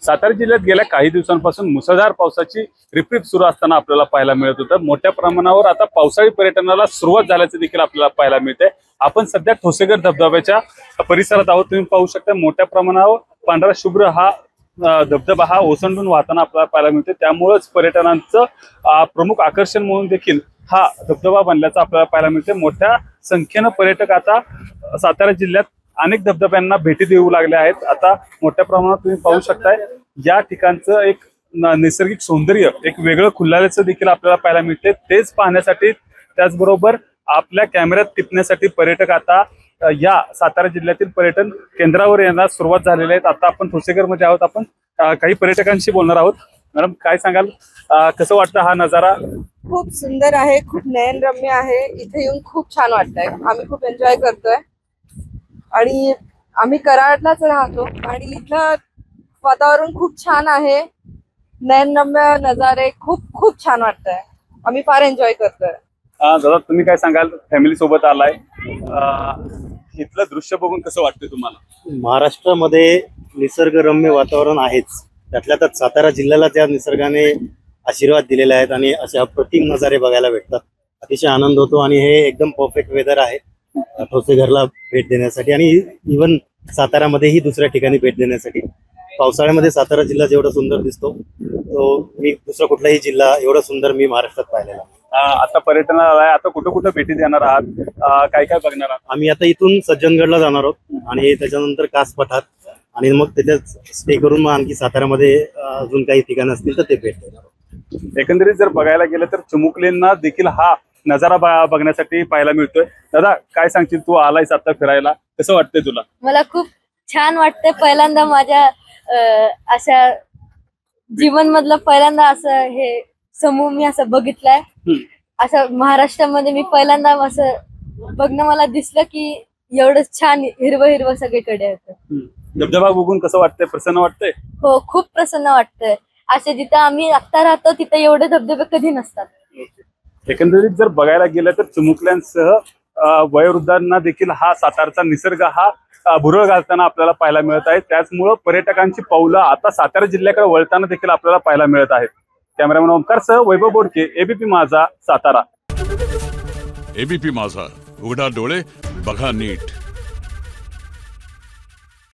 सातारा जिल्ह्यात गेल्या काही दिवसांपासून मुसळधार पावसाची रिपरिप सुरू असताना आपल्याला पाहायला मिळत होतं। मोठ्या प्रमाणावर आता पावसाळी पर्यटनाला सुरुवात झाल्याचे देखील आपल्याला पाहायला मिळते। आपण सध्या ठोसेघर धबधब्याच्या परिसरात आहोत। तुम्ही पाहू शकता मोठ्या प्रमाणावर पांढरा शुभ्र हा धबधबा हा ओसंडून वाहताना आपल्याला पाहायला मिळते। त्यामुळेच पर्यटनांचं प्रमुख आकर्षण म्हणून देखील हा धबधबा बनल्याचं आपल्याला पाहायला मिळते। मोठ्या संख्येने पर्यटक आता सातारा जिल्ह्यात अनेक धबधब्यांना भेटी देऊ लागले आहेत। आता मोठ्या प्रमाणात तुम्ही पाहू शकताय या ठिकाणचं एक नैसर्गिक सौंदर्य एक वेगळं खुलल्याचं देखील आपल्याला पाहायला मिळते। तेच पाहण्यासाठी त्याचबरोबर आपल्या कॅमेऱ्यात टिपण्यासाठी पर्यटक आता या सातारा जिल्ह्यातील पर्यटन केंद्रावर येण्यास सुरुवात झालेली आहेत। आता आपण ठोसेघर मध्ये आहोत। आपण काही पर्यटकांशी बोलणार आहोत। मॅडम काय सांगाल, कसं वाटतं हा नजारा? खूप सुंदर आहे, खूप नयनरम्य आहे। इथे येऊन खूप छान वाटतंय, आम्ही खूप एन्जॉय करतोय आणि आम्ही कराडलाच राहतो आणि इथलं वातावरण खूप छान आहे, नयनरम्य नजारे, खूप खूप छान वाटतंय, आम्ही फार एन्जॉय करतोय। दादा तुम्ही काय सांगाल, फॅमिली सोबत आलाय, इथलं दृश्य बघून कसं वाटतंय तुम्हाला? महाराष्ट्रामध्ये निसर्गरम्य वातावरण आहेच, त्यातल्या त्यात सातारा जिल्ह्याला त्या निसर्गाने आशीर्वाद दिलेले आहेत आणि असे अप्रतिम नजारे बघायला भेटतात। अतिशय आनंद होतो आणि हे एकदम परफेक्ट वेदर आहे ठोसेघरला भेट देण्यासाठी आणि इव्हन सातारामध्येही दुसऱ्या ठिकाणी भेट देण्यासाठी। पावसाळ्यामध्ये सातारा जिल्हा जेवढा सुंदर दिसतो तो मी दुसरा कुठलाही जिल्हा एवढा सुंदर मी महाराष्ट्रात पाहिलेला नाही। आता पर्यटनाला आलाय, आता कुठं कुठं भेटी देणार आहात, काय काय बघणार आहात? आम्ही आता इथून सज्जनगडला जाणार आहोत आणि त्याच्यानंतर कास पठार आणि मग त्याच्यात स्टे करून मग आणखी सातारामध्ये अजून काही ठिकाणं असतील तर ते भेट देणार आहोत। एकंदरीत जर बघायला गेलं तर चिमुकलींना देखील हा नजारा बघण्यासाठी पाहायला मिळतोय। दादा काय सांगशील, तू आलायस आता फिरायला, कसं वाटतंय तुला? मला खूप छान वाटतंय, पहिल्यांदा माझ्या अशा जीवन मधलं पहिल्यांदा असं हे समूह मी असं बघितलंय। असं महाराष्ट्रामध्ये मी पहिल्यांदा असं बघणं मला दिसलं की एवढं छान हिरवं हिरवं सगळीकडे होतं। धबधबा बघून कसं वाटतंय, प्रसन्न वाटतंय? हो, खूप प्रसन्न वाटतंय। असे जिथं आम्ही आता राहतो तिथे एवढे धबधबे कधी नसतात। एकंदरीत जर बघायला गेलं तर चिमुकल्यांसह वयोवृद्धांना देखील हा सातारचा निसर्ग हा भुरळ घालताना आपल्याला पाहायला मिळत आहे। त्याचमुळं पर्यटकांची पावलं आता सातारा जिल्ह्याकडे वळताना देखील आपल्याला पाहायला मिळत आहेत। कॅमेरामॅन ओमकारसह वैभव बोडके, एबीपी माझा, सातारा। एबीपी माझा, उघडा डोळे बघा नीट।